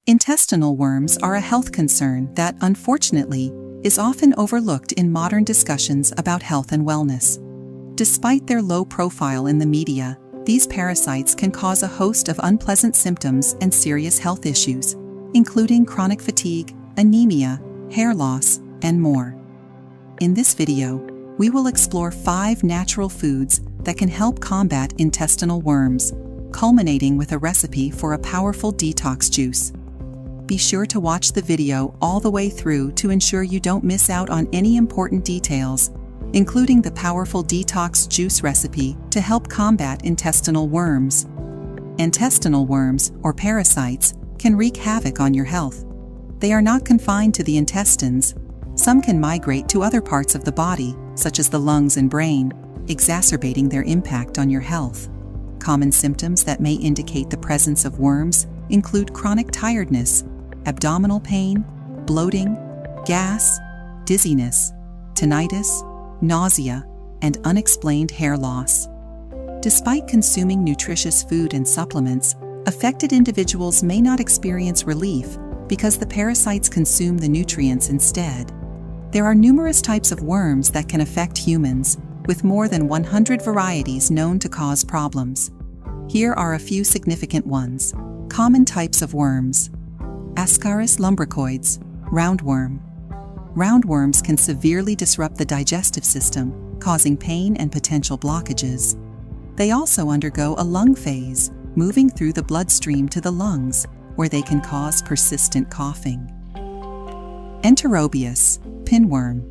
Intestinal worms are a health concern that, unfortunately, is often overlooked in modern discussions about health and wellness. Despite their low profile in the media, these parasites can cause a host of unpleasant symptoms and serious health issues, including chronic fatigue, anemia, hair loss, and more. In this video, we will explore 5 natural foods that can help combat intestinal worms, culminating with a recipe for a powerful detox juice. Be sure to watch the video all the way through to ensure you don't miss out on any important details, including the powerful detox juice recipe to help combat intestinal worms. Intestinal worms, or parasites, can wreak havoc on your health. They are not confined to the intestines. Some can migrate to other parts of the body, such as the lungs and brain, exacerbating their impact on your health. Common symptoms that may indicate the presence of worms include chronic tiredness, abdominal pain, bloating, gas, dizziness, tinnitus, nausea, and unexplained hair loss. Despite consuming nutritious food and supplements, affected individuals may not experience relief because the parasites consume the nutrients instead. There are numerous types of worms that can affect humans, with more than 100 varieties known to cause problems. Here are a few significant ones. Common types of worms. Ascaris lumbricoides, roundworm. Roundworms can severely disrupt the digestive system, causing pain and potential blockages. They also undergo a lung phase, moving through the bloodstream to the lungs, where they can cause persistent coughing. Enterobius, pinworm.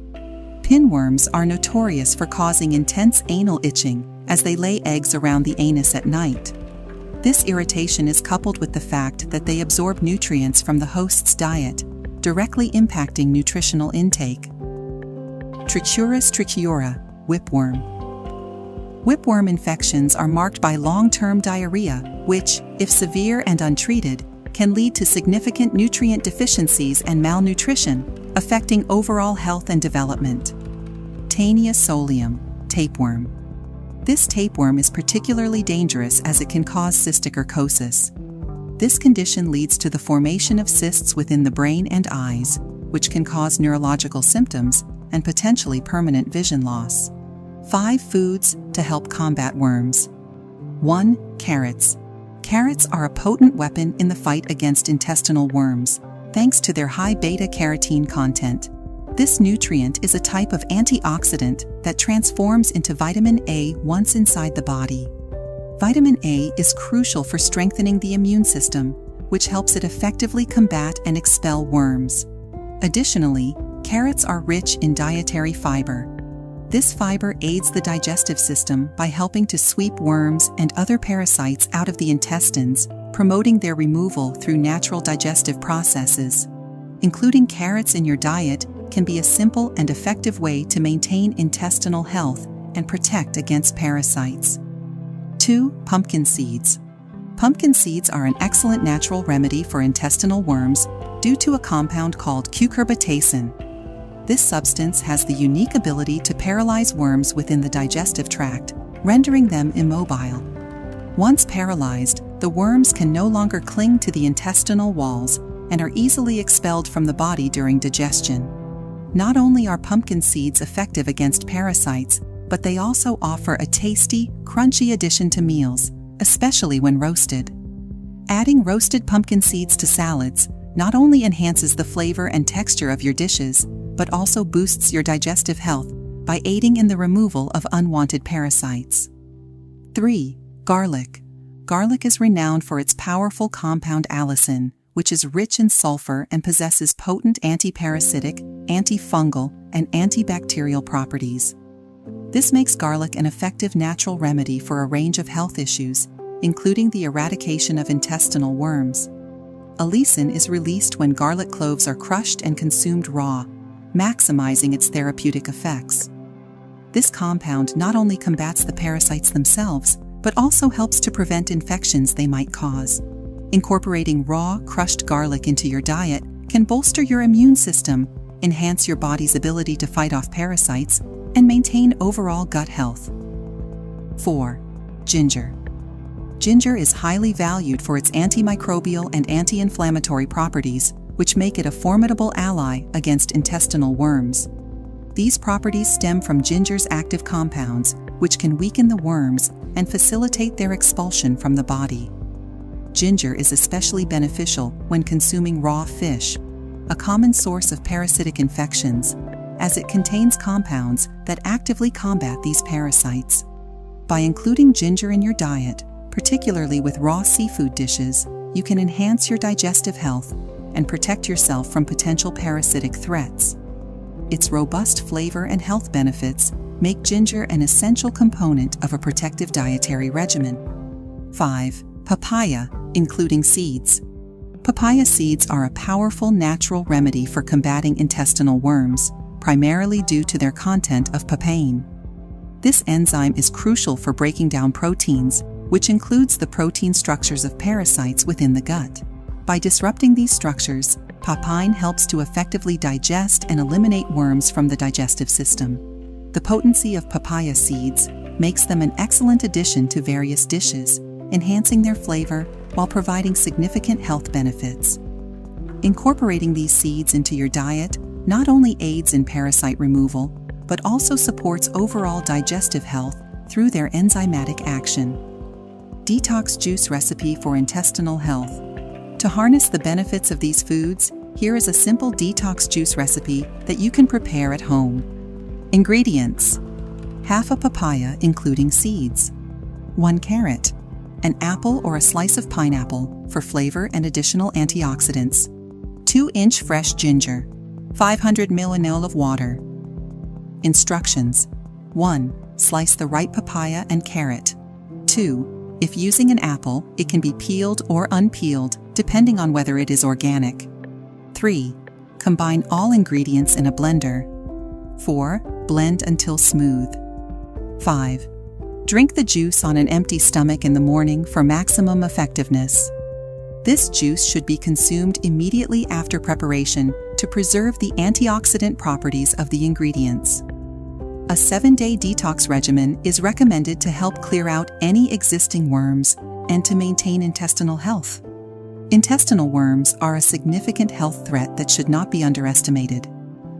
Pinworms are notorious for causing intense anal itching as they lay eggs around the anus at night. This irritation is coupled with the fact that they absorb nutrients from the host's diet, directly impacting nutritional intake. Trichuris trichiura, whipworm. Whipworm infections are marked by long-term diarrhea, which, if severe and untreated, can lead to significant nutrient deficiencies and malnutrition, affecting overall health and development. Taenia solium, tapeworm. This tapeworm is particularly dangerous as it can cause cystic urcosis. This condition leads to the formation of cysts within the brain and eyes, which can cause neurological symptoms and potentially permanent vision loss. 5 foods to help combat worms. 1. Carrots. Carrots are a potent weapon in the fight against intestinal worms, thanks to their high beta-carotene content. This nutrient is a type of antioxidant that transforms into vitamin A once inside the body. Vitamin A is crucial for strengthening the immune system, which helps it effectively combat and expel worms. Additionally, carrots are rich in dietary fiber. This fiber aids the digestive system by helping to sweep worms and other parasites out of the intestines, promoting their removal through natural digestive processes. Including carrots in your diet can be a simple and effective way to maintain intestinal health and protect against parasites. 2. Pumpkin seeds. Pumpkin seeds are an excellent natural remedy for intestinal worms due to a compound called cucurbitacin. This substance has the unique ability to paralyze worms within the digestive tract, rendering them immobile. Once paralyzed, the worms can no longer cling to the intestinal walls and are easily expelled from the body during digestion. Not only are pumpkin seeds effective against parasites, but they also offer a tasty, crunchy addition to meals, especially when roasted. Adding roasted pumpkin seeds to salads not only enhances the flavor and texture of your dishes, but also boosts your digestive health by aiding in the removal of unwanted parasites. 3. Garlic. Garlic is renowned for its powerful compound allicin, which is rich in sulfur and possesses potent anti-parasitic, antifungal, and antibacterial properties. This makes garlic an effective natural remedy for a range of health issues, including the eradication of intestinal worms. Allicin is released when garlic cloves are crushed and consumed raw, maximizing its therapeutic effects. This compound not only combats the parasites themselves, but also helps to prevent infections they might cause. Incorporating raw, crushed garlic into your diet can bolster your immune system, enhance your body's ability to fight off parasites, and maintain overall gut health. 4. Ginger. Ginger is highly valued for its antimicrobial and anti-inflammatory properties, which make it a formidable ally against intestinal worms. These properties stem from ginger's active compounds, which can weaken the worms and facilitate their expulsion from the body. Ginger is especially beneficial when consuming raw fish, a common source of parasitic infections, as it contains compounds that actively combat these parasites. By including ginger in your diet, particularly with raw seafood dishes, you can enhance your digestive health and protect yourself from potential parasitic threats. Its robust flavor and health benefits make ginger an essential component of a protective dietary regimen. 5. Papaya, including seeds. Papaya seeds are a powerful natural remedy for combating intestinal worms, primarily due to their content of papain. This enzyme is crucial for breaking down proteins, which includes the protein structures of parasites within the gut. By disrupting these structures, papain helps to effectively digest and eliminate worms from the digestive system. The potency of papaya seeds makes them an excellent addition to various dishes, enhancing their flavor while providing significant health benefits. Incorporating these seeds into your diet not only aids in parasite removal, but also supports overall digestive health through their enzymatic action. Detox juice recipe for intestinal health. To harness the benefits of these foods, here is a simple detox juice recipe that you can prepare at home. Ingredients: half a papaya including seeds, 1 carrot, an apple or a slice of pineapple for flavor and additional antioxidants, 2-inch fresh ginger, 500 ml of water. Instructions: 1. Slice the ripe papaya and carrot. 2. If using an apple, it can be peeled or unpeeled, depending on whether it is organic. 3. Combine all ingredients in a blender. 4. Blend until smooth. 5. Drink the juice on an empty stomach in the morning for maximum effectiveness. This juice should be consumed immediately after preparation to preserve the antioxidant properties of the ingredients. A 7-day detox regimen is recommended to help clear out any existing worms and to maintain intestinal health. Intestinal worms are a significant health threat that should not be underestimated.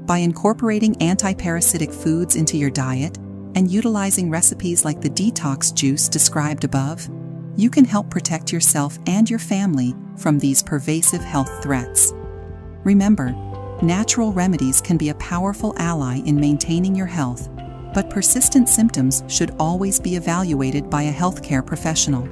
By incorporating anti-parasitic foods into your diet and utilizing recipes like the detox juice described above, you can help protect yourself and your family from these pervasive health threats. Remember, natural remedies can be a powerful ally in maintaining your health, but persistent symptoms should always be evaluated by a healthcare professional.